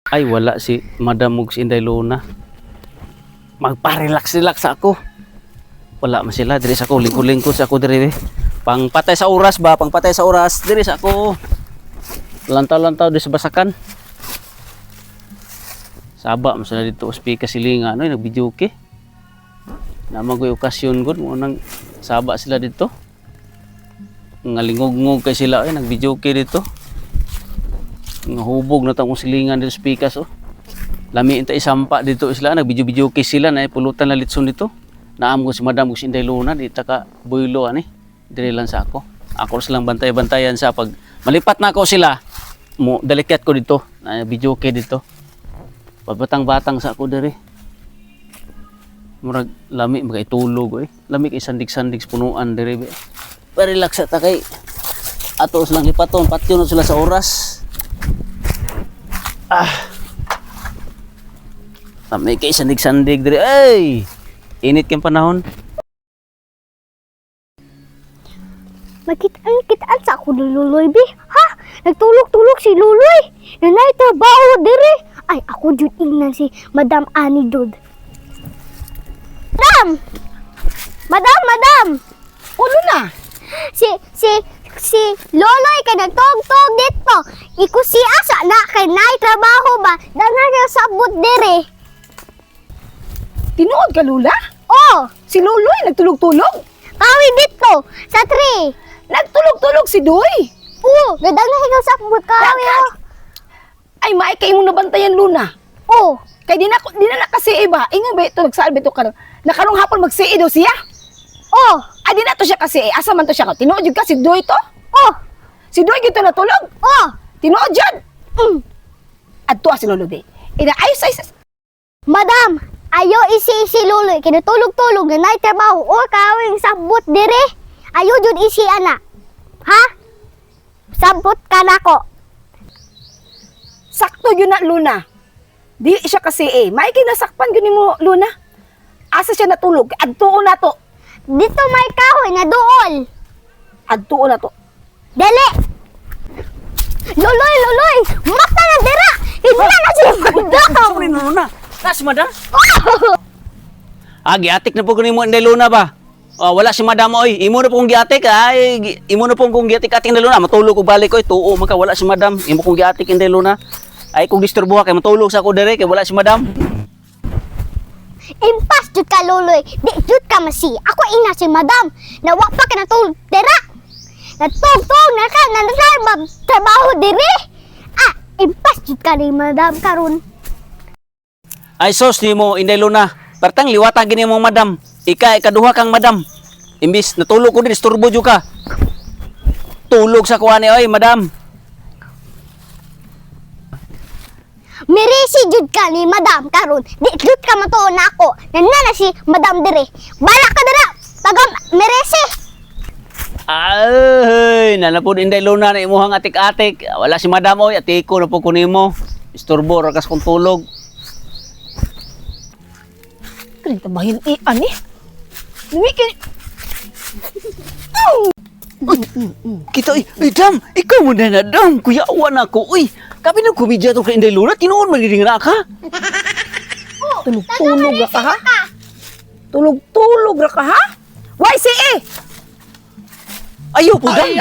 Ay, wala si Madam ug si Inday Luna. Magpa-relax-relax ako. Wala man sila. Diri sa ako, lingkod-lingkod sa ako diri. Pangpatay sa oras ba? Pangpatay sa oras. Diri sa ako. Lantaw-lantaw di sa basakan. Saba man sila dito. Speaker silinga. Ano, nag-video ke. Naman ko yung okasyon ko. Munang saba sila dito. Ngalingog-ngog kay sila. Ay, nag-video ke dito. Hubog na itong silingan dito speakers. Oh. Lami ito isampa dito sila. Nag-video-video ke sila. Na pulutan na litson dito. Naam ko si Madam ko si Inday Luna. Di taka buylo ani. Dili lang sa ako. Ako silang bantay-bantayan sa pag malipat na ako sila. Mo dalikat ko dito. Video ke dito. Pagbatang-batang sa ako diri. Murag lami magaitulog eh. Lami kay sandig-sandig punuan diri. Pa-relax ta kay ato silang lipaton. Patyon sila sa oras. Lami kay sandig-sandig diri. Ay! Init kayong panahon. Magkitaan sa ako ni Luloy, be. Ha? Nagtulog-tulog si Luloy. Nanay trabaho dire. Ay, ako jud ingnan si Madam Ani jud. Madam! Madam! Ulo na. Si Loloy kay nagtog-tog dito. Iku si asa na kay nay trabaho ba? Danghan niya sabot dire. Tinuod ka, Lula? Oh, Si Luloy nagtulog-tulog. kawi dito sa tree. Nagtulog-tulog si Doy. Oh, gadanghan niya sabot kawi. Oh. Ay, maikay mo nabantayan, Luna. Oh, Kay di na nakasi iba. Ingon ba ito, nagsabi ito karon. Nakarong hapon magsi daw siya. oh, Ay, di na to siya kasi. Asa man to siya? Tinuod yun ka, si Doy to. oh, Si Doy gito natulog. oh. Tinuod yun. Mm. Adto si Lolo Day. Ayos. Madam, ayo isi Luloy kinatulog-tulog na nay trabaho o kawing sabot dire. Ayo jud isi ana. Ha? Sabot ka nako. Sakto yun na, Luna. Di siya kasi maikay nasakpan gani mo, Luna. Asa siya natulog? Adtuon na to. Dito may kahoy na dool. Adtuon na to. Dali. Luloy, mata na dira. Hindi na si Madam. Sorry na Luna. Si Madam? Giatik na po ko ni mo Inday Luna ba? Wala si Madam oy. Imo na po kong giatik ay. Imo na po kong giatik-atik Inday Luna. Matulog ko balik oy. Tuo man ka wala si Madam. Imo kong giatik Inday Luna. Ay kung disturbo kay matulog sa ako dire kay wala si Madam. Impas jud ka Luloy. Di jud ka masi. Ako ina si Madam. Nawa pa ka natulog dira. Natugtog na ka na trabaho dire. Impas jud ka ni Madam karon. Ay sos ni mo Inday Luna. Partang liwata gini mo Madam. Ikaduha kang Madam. Imbis natulog ko din disturbo jud ka. Tulog sa kuha ni oy Madam. Mirisi jud ka ni Madam karon. Di jud ka matuon na ako. Nanana si Madam dire. Bala ka dira. Pagam mirisi. Ay, nanapod Inday Luna na imuhang atik-atik. Wala si Madam oy, atiko na po kunimo. Isturbo ra kas kung tulog. Kaya tabahin ani. Lumikin. Kita Dam, ikaw mo na Dam. Kuya awan ako. Uy, kapi na kumidya to kay Inday Luna, tinuon magiging na ka. Tulog-tulog ra ka ha? Tulog-tulog ra ka ha? YCE! Ayaw po Dam.